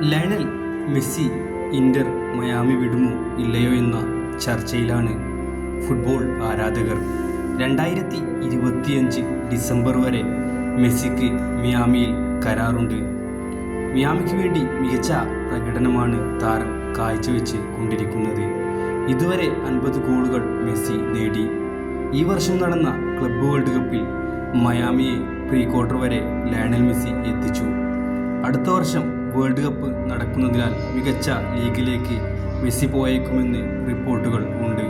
Lionel Messi Inter Miami വിടുമോ ഇല്ലയോ എന്ന ചർച്ചയിലാണ് ഫുട്ബോൾ ആരാധകർ. 2025 ഡിസംബർ വരെ മെസ്സിക്ക് മിയാമിയിൽ കരാറുണ്ട്. മിയാമിക്ക് വേണ്ടി മികച്ച പ്രകടനമാണ് താരം കാഴ്ചവെച്ച് കൊണ്ടിരിക്കുന്നത്. ഇതുവരെ 50 ഗോളുകൾ മെസ്സി നേടി. ഈ വർഷം നടന്ന ക്ലബ്ബ് വേൾഡ് കപ്പിൽ മയാമിയെ പ്രീ ക്വാർട്ടർ വരെ ലയണൽ മെസ്സി എത്തിച്ചു. അടുത്ത വർഷം വേൾഡ് കപ്പ് നടക്കുന്നതിനാൽ മികച്ച ലീഗിലേക്ക് മെസ്സി പോയേക്കുമെന്ന് റിപ്പോർട്ടുകൾ ഉണ്ട്.